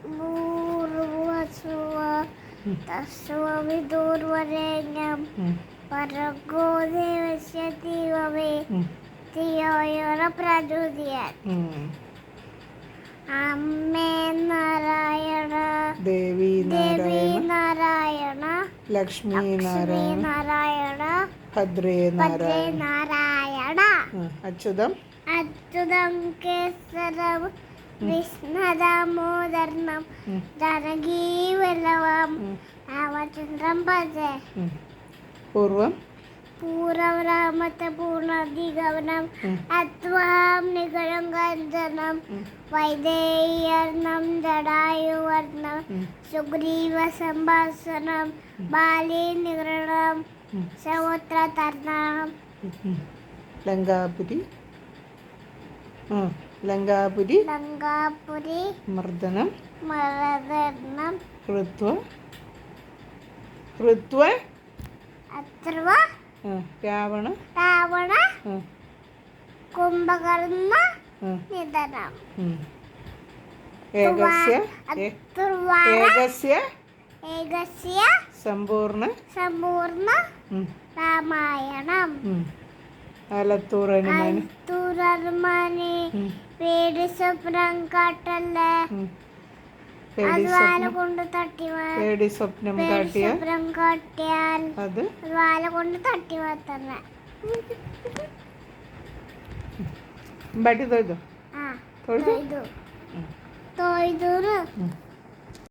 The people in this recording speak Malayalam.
ഭൂർവസുവ തസ്വവിദുർവരേണ്യം ഭർഗോ ദേവസ്യ ധീമഹി ധിയോ യോ ന പ്രചോദയാത്. അമ്മേ നാരായണ ദേവി നാരായണ ലക്ഷ്മി നാരായണ ഭദ്രേ നാരായണ. അച്യുതം കേസരം വിഷ്ണുദാമോദരം ജനകീവല്ലഭം രാമചന്ദ്രം ഭജേ. പൂർവം രാമത്തെ പൂർണ്ണധിഗമനം അത്വാം നിഗളം ഗന്ധനം വൈദേഹ്യർണം ജടായുവർണം സുഗ്രീവ സംഭാഷണം ബാലി നിഗണം സമുദ്ര തർണം. ലങ്കാപുരി മർദ്ദനം കൃത്വ അത്രവ രാവണ കുംഭകർണ നിധനം. ഏകസ്യ സമ്പൂർണ്ണ രാമായണം. ആലത്തൂറനുമാനെ പേടി സ്വപ്നം കാട്ടല്ലേ വാല കൊണ്ട് പേടി സ്വപ്നം കാട്ടിയാൽ അത് വാല കൊണ്ട് തട്ടി മാത്തന്നെ. ബട്ടി തൊയ്തു തൊയ്തു